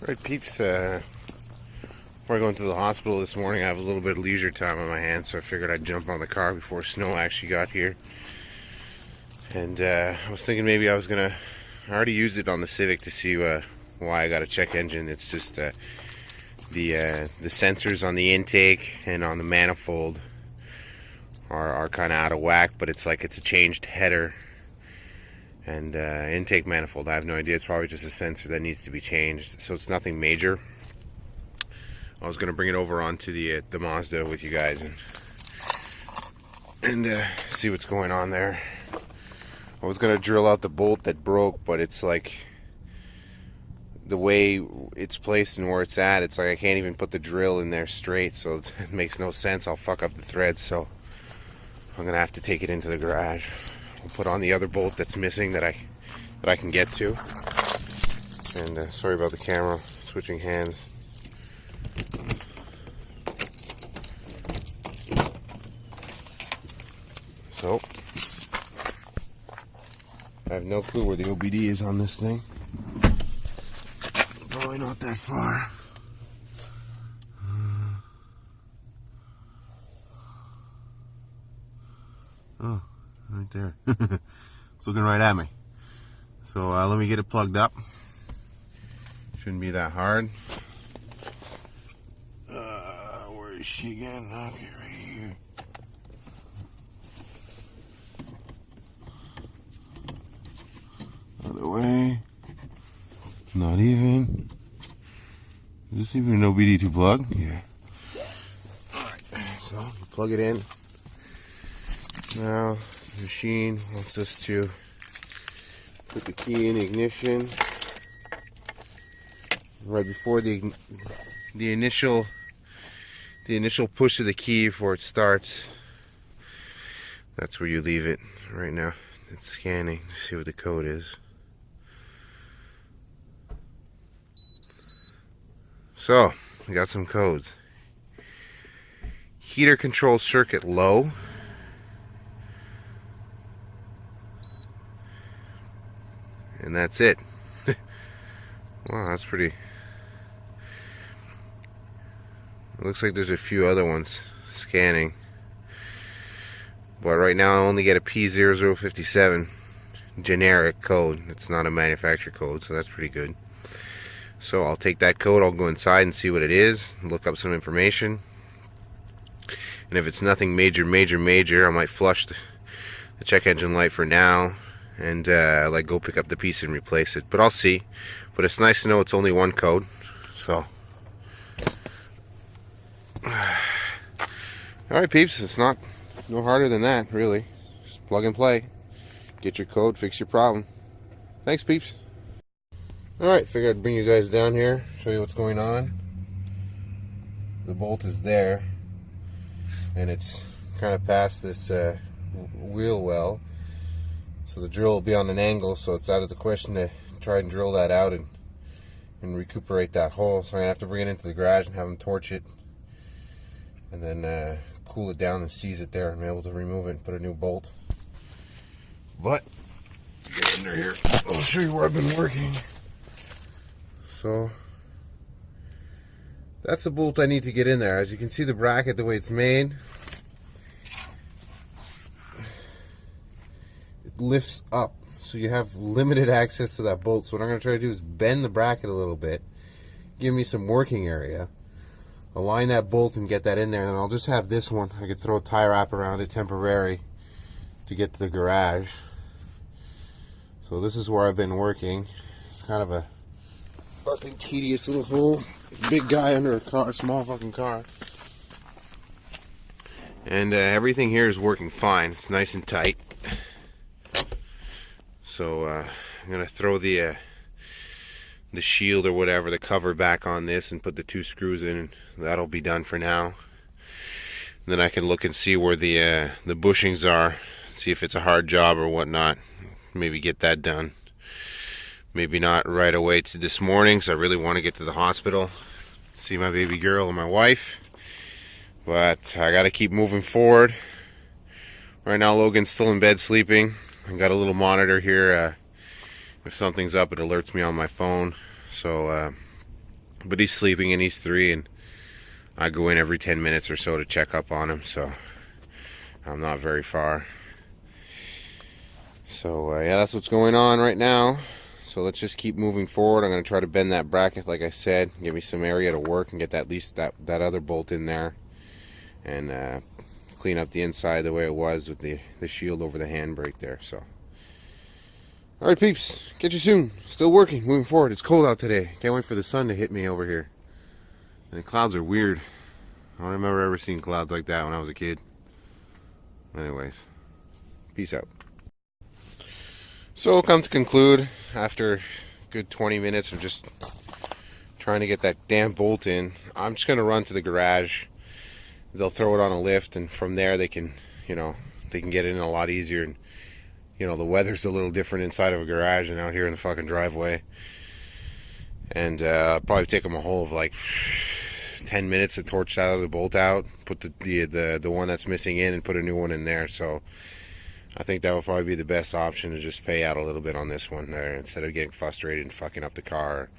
Alright peeps, before I go into the hospital this morning, I have a little bit of leisure time on my hands, so I figured I'd jump on the car before snow actually got here. And I was thinking maybe I already used it on the Civic to see why I got a check engine. It's just the sensors on the intake and on the manifold are kind of out of whack, but it's like it's a changed header and intake manifold. I have no idea. It's probably just a sensor that needs to be changed, so it's nothing major. I was gonna bring it over onto the Mazda with you guys and see what's going on there. I was gonna drill out the bolt that broke, but it's like the way it's placed and where it's at, it's like I can't even put the drill in there straight, so it makes no sense. I'll fuck up the threads, so I'm gonna have to take it into the garage. I'll put on the other bolt that's missing that I can get to. And sorry about the camera switching hands. So I have no clue where the OBD is on this thing. Probably not that far. Oh, right there. It's looking right at me. So let me get it plugged up. Shouldn't be that hard. Where is she again? Okay, right here. Other way. Not even. Is this even an OBD to plug? Yeah. Alright, so you plug it in. Now the machine wants us to put the key in ignition. Right before the initial push of the key before it starts. That's where you leave it right now. It's scanning to see what the code is. So, we got some codes. Heater control circuit low. And that's it. Wow, that's pretty. It looks like there's a few other ones scanning. But right now I only get a P0057 generic code. It's not a manufacturer code, so that's pretty good. So I'll take that code, I'll go inside and see what it is, look up some information. And if it's nothing major, I might flush the check engine light for now and like go pick up the piece and replace it. But I'll see. But it's nice to know it's only one code. So alright peeps, it's no harder than that really. Just plug and play. Get your code, fix your problem. Thanks peeps. Alright, figured I'd bring you guys down here, show you what's going on. The bolt is there, and it's kind of past this wheel well. So the drill will be on an angle, so it's out of the question to try and drill that out and recuperate that hole. So I'm going to have to bring it into the garage and have them torch it. And then cool it down and seize it there and be able to remove it and put a new bolt. But, get under here, I'll show you where I've been working. So that's the bolt I need to get in there. As you can see, the bracket, the way it's made, it lifts up, so you have limited access to that bolt. So what I'm going to try to do is bend the bracket a little bit, give me some working area, align that bolt and get that in there, and then I'll just have this one. I could throw a tie wrap around it temporary to get to the garage. So this is where I've been working. It's kind of a fucking tedious little hole. Big guy under a car, small fucking car. And everything here is working fine. It's nice and tight. So I'm gonna throw the shield or whatever, the cover back on this and put the 2 screws in, and that'll be done for now. And then I can look and see where the bushings are, see if it's a hard job or whatnot. Maybe get that done. Maybe not right away to this morning, because I really want to get to the hospital, see my baby girl and my wife. But I got to keep moving forward. Right now Logan's still in bed sleeping. I got a little monitor here. If something's up, it alerts me on my phone. So But he's sleeping and he's 3, and I go in every 10 minutes or so to check up on him, so I'm not very far. So yeah, that's what's going on right now. So let's just keep moving forward. I'm going to try to bend that bracket, like I said, give me some area to work and get at least that other bolt in there, and clean up the inside the way it was with the shield over the handbrake there. So, all right, peeps, catch you soon. Still working, moving forward. It's cold out today. Can't wait for the sun to hit me over here. And the clouds are weird. I don't remember ever seeing clouds like that when I was a kid. Anyways, peace out. So, come to conclude, after a good 20 minutes of just trying to get that damn bolt in, I'm just going to run to the garage. They'll throw it on a lift, and from there they can, they can get in a lot easier. And, the weather's a little different inside of a garage than out here in the fucking driveway. And I'll probably take them a whole of like 10 minutes to torch that other bolt out, put the one that's missing in, and put a new one in there. So I think that will probably be the best option, to just pay out a little bit on this one there instead of getting frustrated and fucking up the car,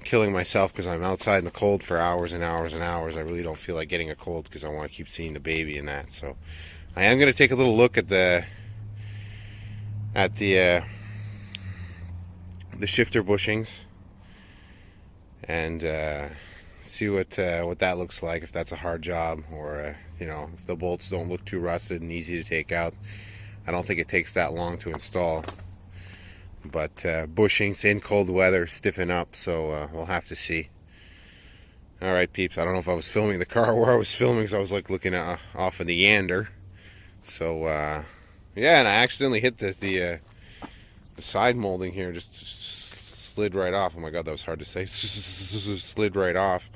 killing myself because I'm outside in the cold for hours and hours and hours. I really don't feel like getting a cold because I want to keep seeing the baby and that. So I am going to take a little look at the shifter bushings and see what that looks like, if that's a hard job, or if the bolts don't look too rusted and easy to take out. I don't think it takes that long to install, but bushings in cold weather stiffen up, so we'll have to see. Alright, peeps, I don't know if I was filming the car where I was filming, so I was like looking off of the Yander. So yeah, and I accidentally hit the side molding here, just slid right off. Oh my god, that was hard to say. Slid right off.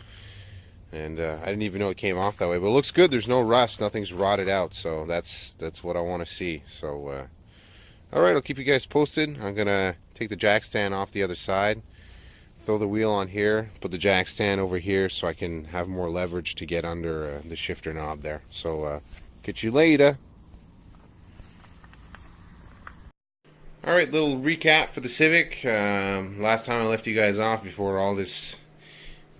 And I didn't even know it came off that way, but it looks good. There's no rust, nothing's rotted out, so that's what I want to see. So all right, I'll keep you guys posted. I'm gonna take the jack stand off the other side, throw the wheel on here, put the jack stand over here so I can have more leverage to get under the shifter knob there. So catch you later. All right, little recap for the Civic. Last time I left you guys off before all this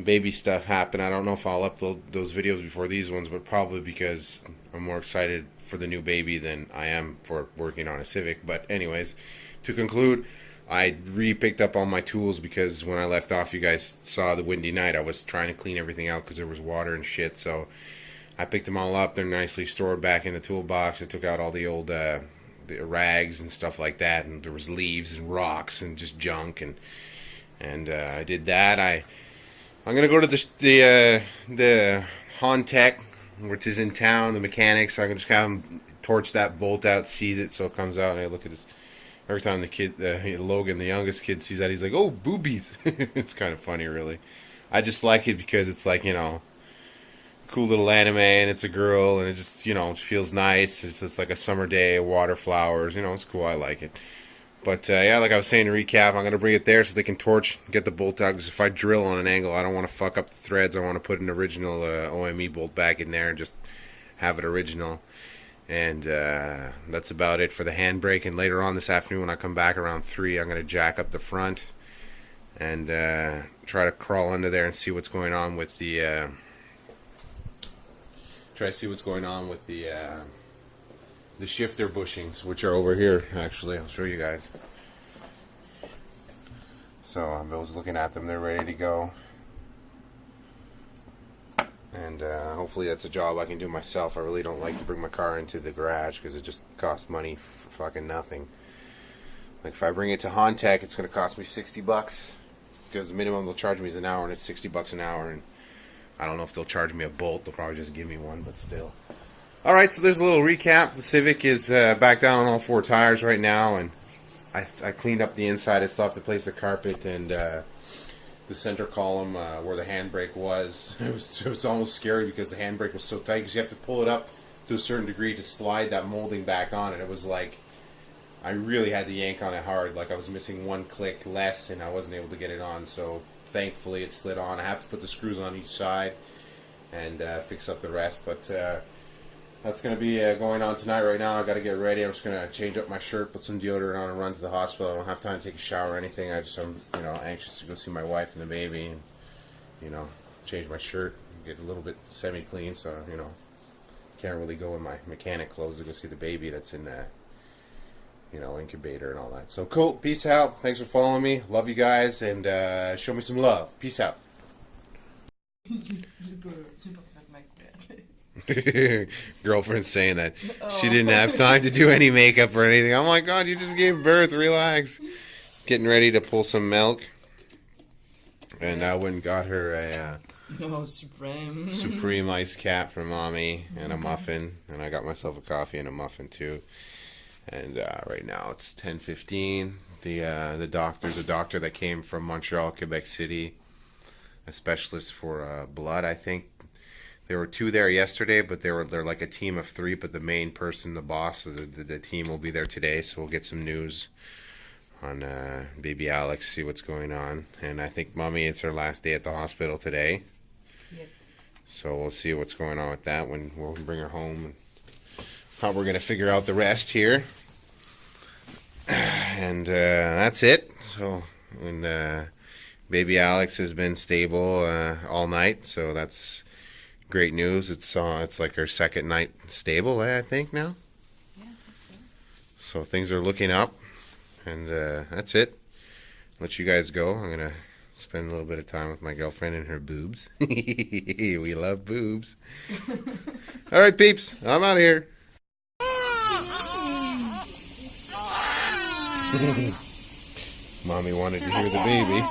baby stuff happened. I don't know if I'll upload those videos before these ones, but probably because I'm more excited for the new baby than I am for working on a Civic. But anyways, to conclude, I re-picked up all my tools because when I left off, you guys saw the windy night. I was trying to clean everything out because there was water and shit. So I picked them all up. They're nicely stored back in the toolbox. I took out all the old the rags and stuff like that, and there was leaves and rocks and just junk, and I did that. I'm gonna go to the Hontech, which is in town, the mechanics. I can just have him torch that bolt out, seize it so it comes out. Hey, look at this. Every time the kid, Logan, the youngest kid, sees that, he's like, "Oh, boobies!" It's kind of funny, really. I just like it because it's like, cool little anime, and it's a girl, and it just, it feels nice. It's just like a summer day, water flowers. It's cool. I like it. But yeah, like I was saying to recap, I'm going to bring it there so they can torch, get the bolt out, because if I drill on an angle, I don't want to fuck up the threads. I want to put an original OME bolt back in there and just have it original. And that's about it for the handbrake. And later on this afternoon when I come back around 3, I'm going to jack up the front and try to crawl under there and see what's going on with the... the shifter bushings, which are over here. Actually, I'll show you guys. So I was looking at them. They're ready to go, and hopefully that's a job I can do myself. I really don't like to bring my car into the garage because it just costs money for fucking nothing. Like if I bring it to Hontech, it's going to cost me $60 because the minimum they'll charge me is an hour, and it's $60 an hour. And I don't know if they'll charge me a bolt. They'll probably just give me one, but still. Alright, so there's a little recap. The Civic is back down on all 4 tires right now, and I cleaned up the inside. I still have to place the carpet and the center column where the handbrake was. It was almost scary because the handbrake was so tight, because you have to pull it up to a certain degree to slide that molding back on, and it was like I really had to yank on it hard. Like I was missing one click less, and I wasn't able to get it on, so thankfully it slid on. I have to put the screws on each side and fix up the rest, but... that's going to be going on tonight. Right now, I got to get ready. I'm just going to change up my shirt, put some deodorant on, and run to the hospital. I don't have time to take a shower or anything. I'm anxious to go see my wife and the baby, you know, change my shirt, get a little bit semi-clean, so, you know, can't really go in my mechanic clothes to go see the baby that's in the, you know, incubator and all that. So cool. Peace out. Thanks for following me. Love you guys, and show me some love. Peace out. Girlfriend saying that she didn't have time to do any makeup or anything. Oh my god, you just gave birth. Relax. Getting ready to pull some milk. And I went and got her a Supreme iced cat for mommy and a muffin. And I got myself a coffee and a muffin too. And right now it's 10:15. The doctor that came from Montreal, Quebec City, a specialist for blood, I think. There were 2 there yesterday, but they're like a team of 3. But the main person, the boss of the team, will be there today, so we'll get some news on baby Alex, see what's going on. And I think mommy, it's her last day at the hospital today. Yep. So we'll see what's going on with that when we'll bring her home and how we're gonna figure out the rest here. And that's it. So, and baby Alex has been stable all night, so that's great news. It's like her second night stable, I think now. Yeah, I think so. So things are looking up, and that's it. Let you guys go. I'm gonna spend a little bit of time with my girlfriend and her boobs. We love boobs. All right, peeps. I'm out of here. Mommy wanted to hear the baby.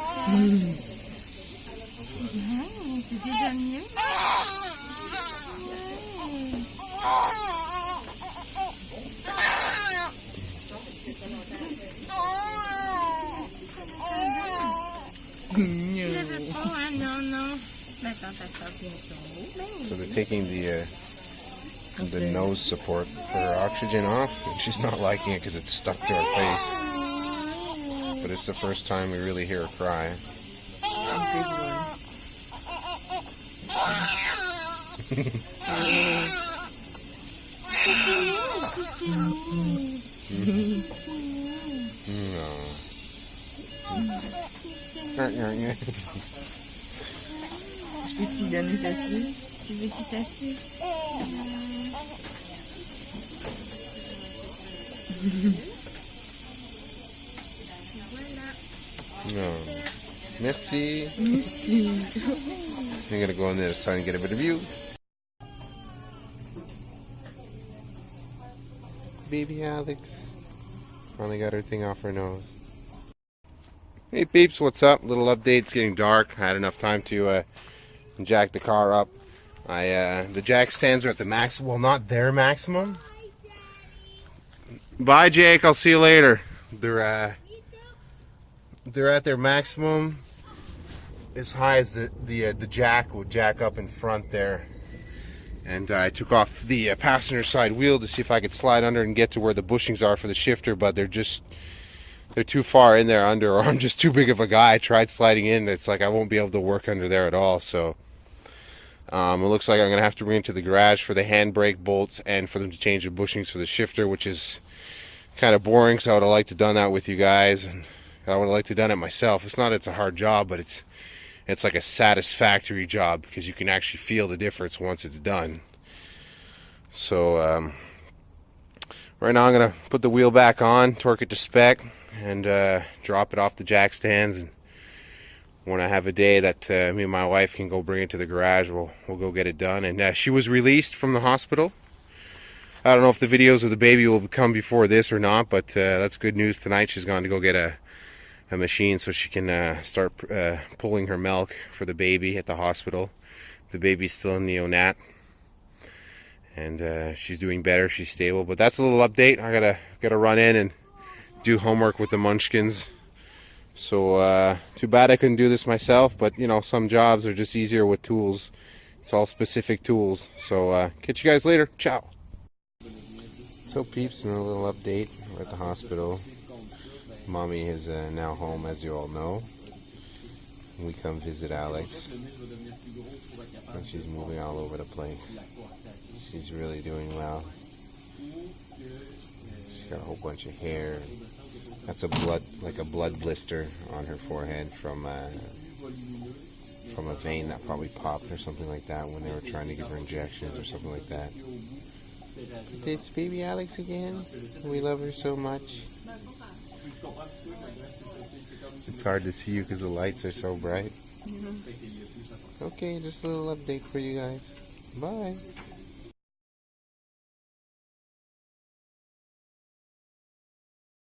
So they're taking the nose support for her oxygen off, and she's not liking it because it's stuck to her face. But it's the first time we really hear her cry. Je peux te donner sa suce? Tu veux qu'il t'assuce? No. Merci. Merci. I'm gonna go on the other side and get a bit of view. Baby Alex finally got her thing off her nose. Hey peeps, what's up? Little update. It's getting dark. I had enough time to jack the car up. The jack stands are at the maximum. Well, not their maximum. Bye, Jake. I'll see you later. They're at their maximum, as high as the jack would jack up in front there. And I took off the passenger side wheel to see if I could slide under and get to where the bushings are for the shifter, but they're too far in there under, or I'm just too big of a guy. I tried sliding in, it's like I won't be able to work under there at all. So it looks like I'm gonna have to bring it to the garage for the handbrake bolts and for them to change the bushings for the shifter, which is kind of boring, so I would have liked to done that with you guys, and I would have liked to done it myself. It's a hard job, but it's like a satisfactory job because you can actually feel the difference once it's done. So right now I'm gonna put the wheel back on, torque it to spec, and drop it off the jack stands. And when I have a day that me and my wife can go bring it to the garage, we'll go get it done. And she was released from the hospital. I don't know if the videos of the baby will come before this or not, but that's good news. Tonight she's gone to go get a machine so she can start pulling her milk for the baby at the hospital. The baby's still in neonat, and she's doing better. She's stable. But that's a little update. I gotta run in and do homework with the munchkins. So too bad I couldn't do this myself, but you know, some jobs are just easier with tools. It's all specific tools. So catch you guys later. Ciao. So peeps, and a little update. We're at the hospital. Mommy is now home, as you all know. We come visit Alex, and she's moving all over the place. She's really doing well. She's got a whole bunch of hair. That's a blood blister on her forehead from from a vein that probably popped or something like that when they were trying to give her injections or something like that. It's baby Alex again. We love her so much. It's hard to see you because the lights are so bright. Okay, just a little update for you guys. Bye.